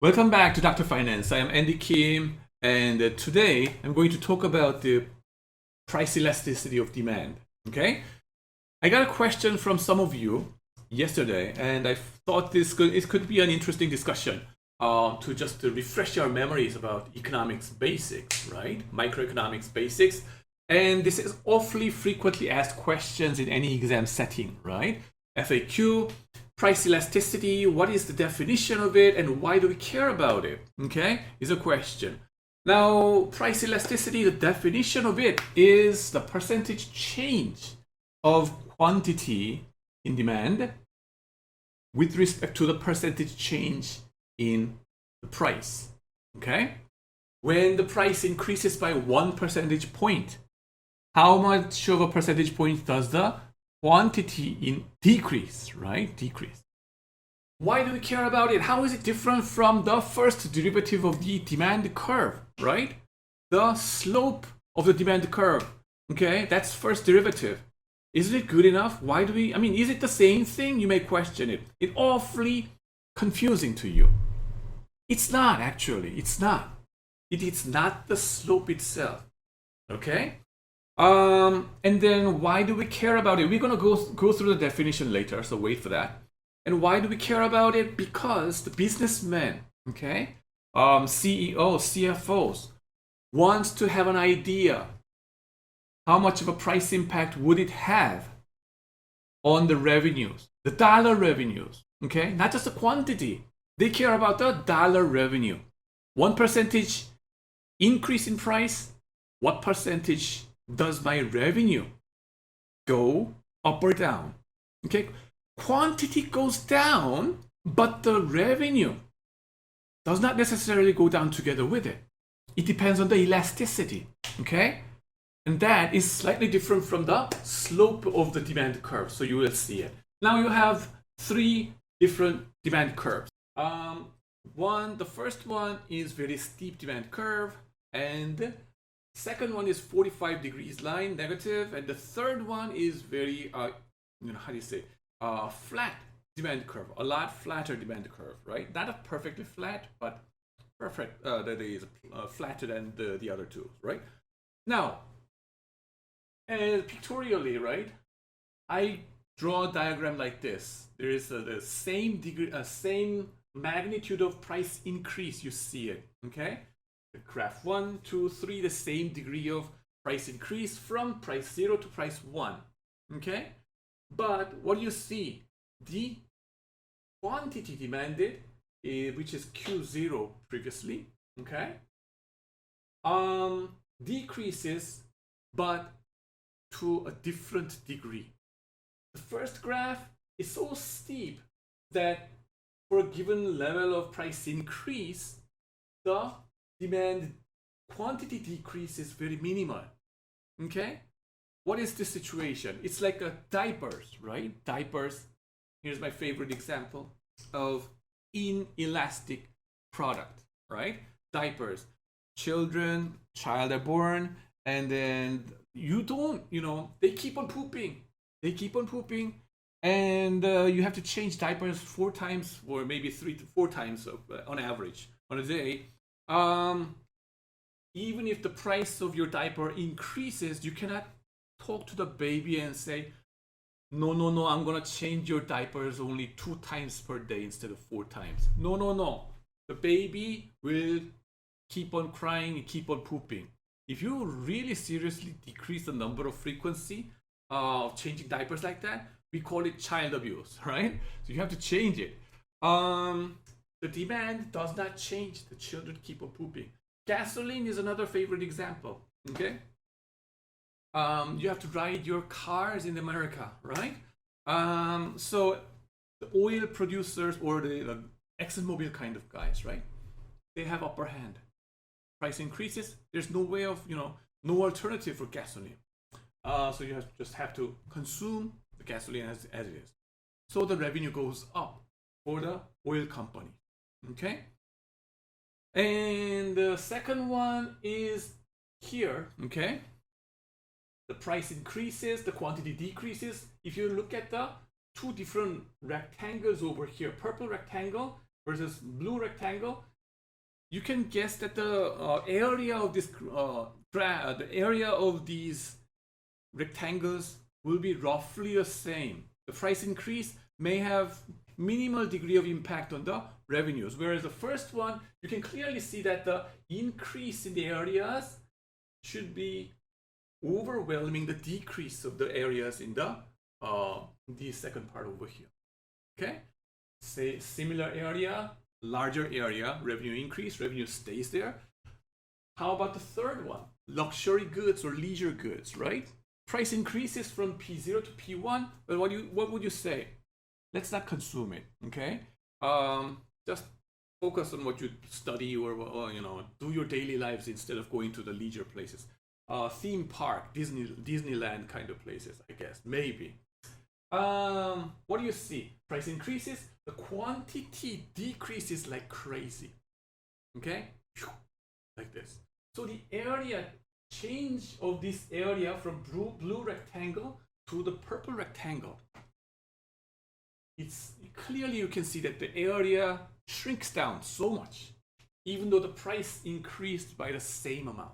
Welcome back to Dr. Finance. I am Andy Kim, and today I'm going to talk about the price elasticity of demand. Okay, I got a question from some of you yesterday, and I thought it could be an interesting discussion to refresh our memories about economics basics, right? Microeconomics basics, and this is awfully frequently asked questions in any exam setting, right? FAQ. Price elasticity, what is the definition of it and why do we care about it? Okay, is a question. Now, price elasticity, the definition of it is the percentage change of quantity in demand with respect to the percentage change in the price. Okay, when the price increases by 1 percentage point, how much of a percentage point does the quantity in decrease, right? Decrease. Why do we care about it? How is it different from the first derivative of the demand curve, right? The slope of the demand curve. Okay, that's first derivative. Isn't it good enough? Why do we, is it the same thing? You may question it. It's awfully confusing to you. It's not actually, it's not. It's not the slope itself. Okay? And then why do we care about it? We're gonna go through the definition later, so wait for that. And why do we care about it? Because the businessmen, okay, CEOs, CFOs, wants to have an idea how much of a price impact would it have on the revenues, the dollar revenues, okay, not just the quantity. They care about the dollar revenue. 1% increase in price, what percentage does my revenue go up or down? Okay, quantity goes down, but the revenue does not necessarily go down together with it. It depends on the elasticity, okay? And that is slightly different from the slope of the demand curve, so you will see it. Now you have 3 different demand curves. The first one is very steep demand curve, and second one is 45 degrees line, negative, and the third one is very, flat demand curve, a lot flatter demand curve, right? Not a perfectly flat, but perfect, that is flatter than the other two, right? Now, pictorially, right, I draw a diagram like this. There is the same degree, same magnitude of price increase, you see it, okay? Graph 1, 2, 3, the same degree of price increase from price 0 to price 1. Okay? But what you see, the quantity demanded, which is Q0 previously, okay, decreases, but to a different degree. The first graph is so steep that for a given level of price increase, the demand quantity decrease is very minimal. Okay, what is this situation? It's like a diapers, right? Diapers. Here's my favorite example of inelastic product, right? Diapers. Child are born, and then they keep on pooping. They keep on pooping, and you have to change diapers 4 times, or maybe 3 to 4 times on average on a day. Even if the price of your diaper increases, you cannot talk to the baby and say, no, I'm gonna change your diapers only 2 times per day instead of 4 times. No. The baby will keep on crying and keep on pooping. If you really seriously decrease the number of frequency of changing diapers like that, we call it child abuse, right? So you have to change it. The demand does not change. The children keep on pooping. Gasoline is another favorite example. Okay, you have to ride your cars in America, right? So the oil producers or the ExxonMobil kind of guys, right? They have upper hand. Price increases. There's no way of no alternative for gasoline. So you just have to consume the gasoline as it is. So the revenue goes up for the oil company. Okay, and the second one is here. Okay, the price increases, the quantity decreases. If you look at the 2 different rectangles over here, purple rectangle versus blue rectangle, you can guess that the area of this the area of these rectangles will be roughly the same. The price increase may have minimal degree of impact on the revenues, whereas the first one, you can clearly see that the increase in the areas should be overwhelming the decrease of the areas in the second part over here. Okay, say similar area, larger area, revenue increase, revenue stays there. How about the third one? Luxury goods or leisure goods, right? Price increases from P0 to P1, but what would you say? Let's not consume it, okay? Just focus on what you study or do your daily lives instead of going to the leisure places. Theme park, Disneyland kind of places, I guess, maybe. What do you see? Price increases, the quantity decreases like crazy, okay? Like this. So the area change of this area from blue rectangle to the purple rectangle, it's clearly you can see that the area shrinks down so much, even though the price increased by the same amount.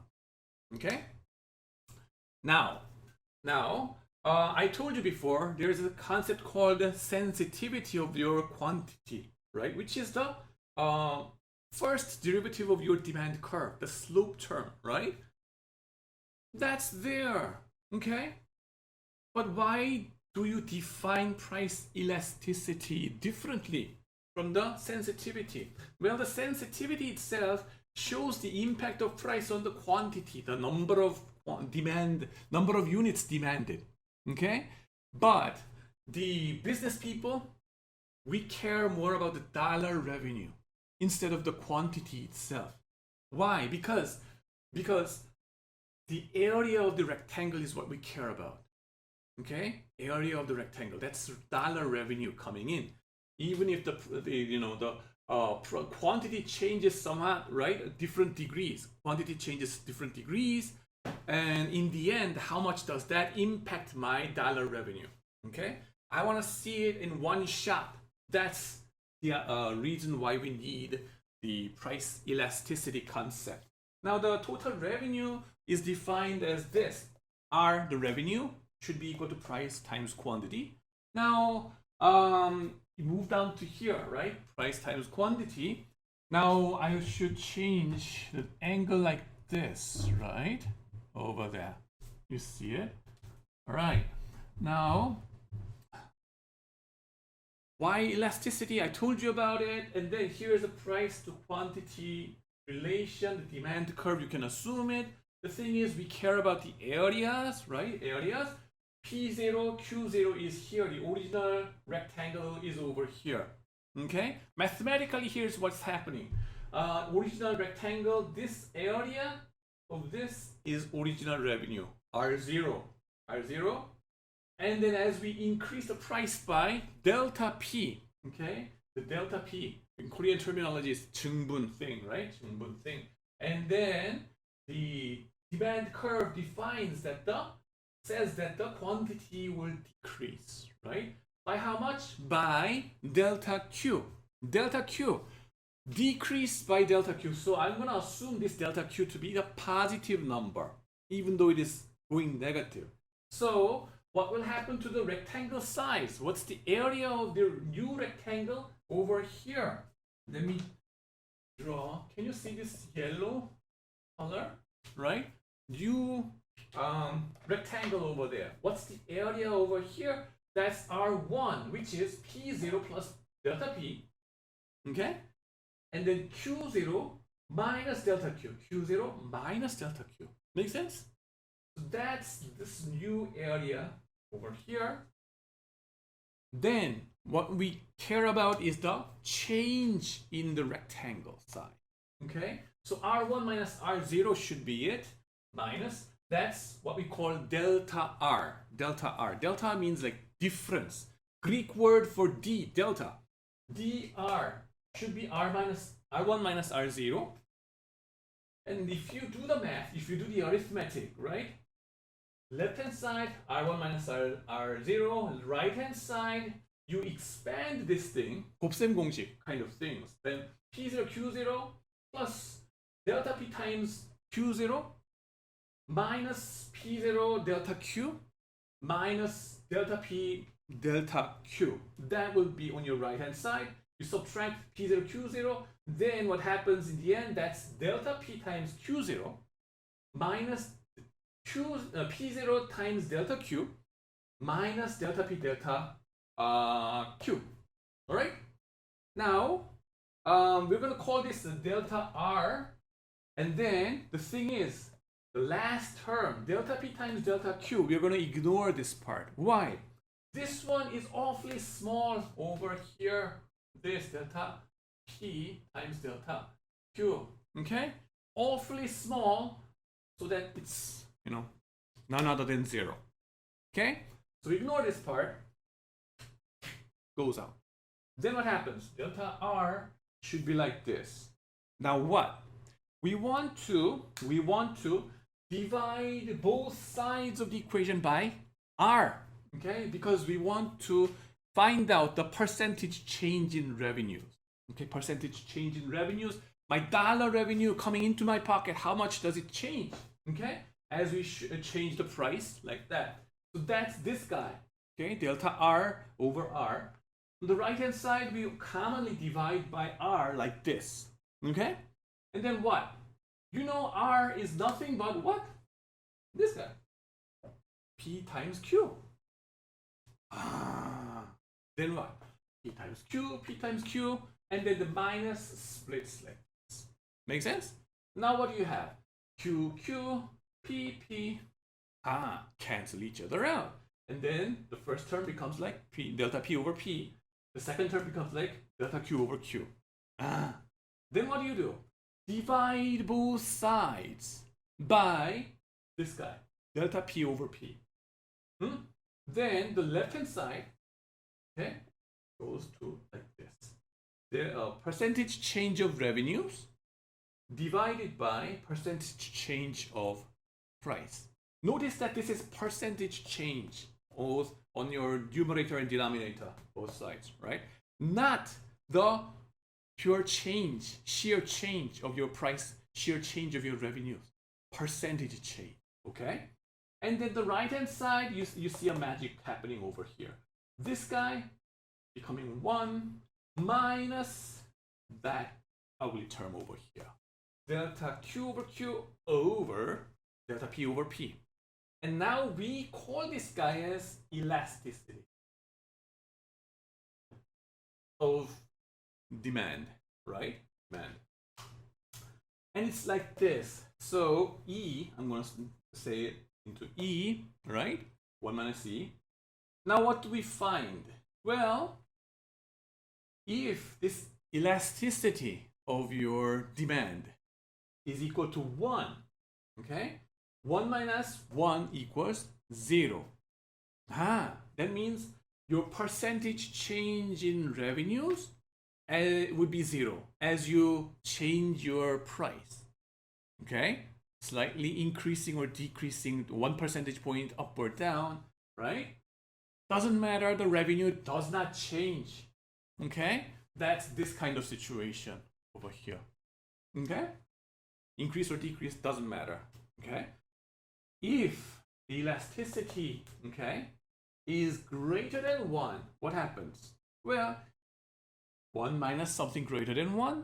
Okay. Now, I told you before there's a concept called the sensitivity of your quantity, right? Which is the first derivative of your demand curve, the slope term, right? That's there, okay? But why do you define price elasticity differently from the sensitivity? Well, the sensitivity itself shows the impact of price on the quantity, the number of units demanded, okay? But the business people, we care more about the dollar revenue instead of the quantity itself. Why? Because the area of the rectangle is what we care about. Okay, area of the rectangle, that's dollar revenue coming in. Even if the quantity changes somewhat, right? Different degrees. Quantity changes different degrees, and in the end, how much does that impact my dollar revenue? Okay, I want to see it in one shot. That's the reason why we need the price elasticity concept. Now, the total revenue is defined as this. R, the revenue, should be equal to price times quantity. Now, you move down to here, right? Price times quantity. Now, I should change the angle like this, right? Over there. You see it? All right. Now, why elasticity? I told you about it. And then here's the price to quantity relation, the demand curve. You can assume it. The thing is, we care about the areas, right? Areas. P0, Q0 is here. The original rectangle is over here. Okay? Mathematically, here's what's happening. Original rectangle, this area of this is original revenue, R0. R0. And then as we increase the price by delta P, okay? The delta P, in Korean terminology, is 증분 thing, right? 증분 thing. And then the demand curve defines that says that the quantity will decrease, right? By how much? By delta Q. Delta Q decreased by delta Q. So I'm going to assume this delta Q to be the positive number, even though it is going negative. So what will happen to the rectangle size? What's the area of the new rectangle over here? Let me draw. Can you see this yellow color, right? New rectangle over there. What's the area over here? That's R1, which is P0 plus delta P, okay? And then Q0 minus delta Q. Q0 minus delta Q. Make sense? So that's this new area over here. Then what we care about is the change in the rectangle size, okay? So R1 minus R0 should be it, minus, that's what we call delta R. Delta R. Delta means like difference. Greek word for D, delta. dr should be R1 minus R0. And if you do the math, if you do the arithmetic, right? Left hand side, R1 minus R0. Right hand side, you expand this thing, 곱셈 공식 kind of things, then P0 Q0 plus delta P times Q0 minus P0 delta Q minus delta P delta Q. That will be on your right hand side. You subtract P0 Q0, then what happens in the end, that's delta P times Q0 minus P0 times delta Q minus delta P delta Q. All right? Now, we're going to call this delta R, and then the thing is, the last term, delta P times delta Q, we're going to ignore this part. Why? This one is awfully small over here. This delta P times delta Q. Okay? Awfully small so that it's, none other than 0. Okay? So ignore this part. Goes out. Then what happens? Delta R should be like this. Now what? We want to divide both sides of the equation by R, okay? Because we want to find out the percentage change in revenues. Okay, percentage change in revenues. My dollar revenue coming into my pocket, how much does it change? Okay, as we change the price like that. So that's this guy, okay? Delta R over R. On the right hand side, we commonly divide by R like this, okay? And then what? R is nothing but what? This guy. P times Q. Then what? P times Q, and then the minus splits like this. Make sense? Now what do you have? Q, P. Cancel each other out. And then the first term becomes like delta P over P. The second term becomes like delta Q over Q. Then what do? Divide both sides by this guy, delta P over P. Then the left hand side, okay, goes to like this. The percentage change of revenues divided by percentage change of price. Notice that this is percentage change both on your numerator and denominator, both sides, right? Not the pure change, sheer change of your price, sheer change of your revenues, percentage change, okay? And then the right hand side, you see a magic happening over here. This guy becoming 1 minus that ugly term over here. Delta Q over Q over delta P over P. And now we call this guy as elasticity of demand, right? Demand. And it's like this. So E, I'm going to say it into E, right? 1 minus E. Now what do we find? Well, if this elasticity of your demand is equal to 1, okay? 1 minus 1 equals 0. That means your percentage change in revenues would be 0 as you change your price. Okay? Slightly increasing or decreasing 1 percentage point up or down, right? Doesn't matter, the revenue does not change. Okay? That's this kind of situation over here. Okay? Increase or decrease doesn't matter. Okay? If the elasticity, okay, is greater than 1, what happens? Well, 1 minus something greater than 1,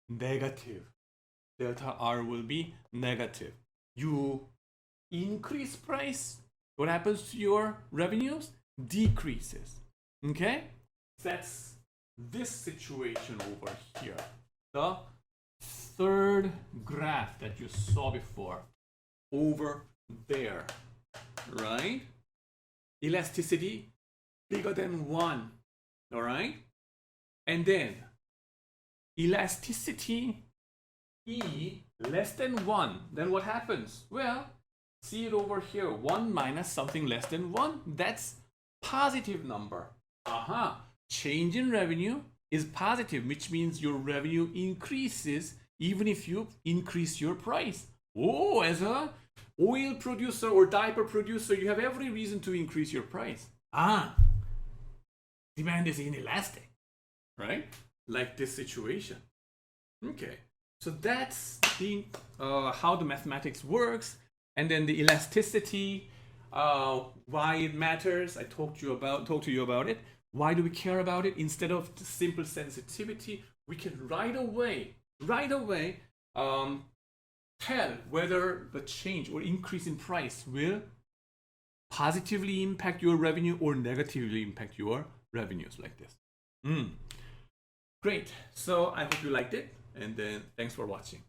negative. Delta R will be negative. You increase price, what happens to your revenues? Decreases. Okay? That's this situation over here. The third graph that you saw before over there, right? Elasticity bigger than 1, all right? And then elasticity E less than 1, then what happens? Well, see it over here, 1 minus something less than 1, that's positive number. Change in revenue is positive, which means your revenue increases even if you increase your price. As a oil producer or diaper producer, you have every reason to increase your price. demand is inelastic, right? Like this situation. Okay, so that's the how the mathematics works, and then the elasticity, why it matters. I talked to you about it. Why do we care about it? Instead of the simple sensitivity, we can right away tell whether the change or increase in price will positively impact your revenue or negatively impact your revenues, like this. Great. So I hope you liked it, and then thanks for watching.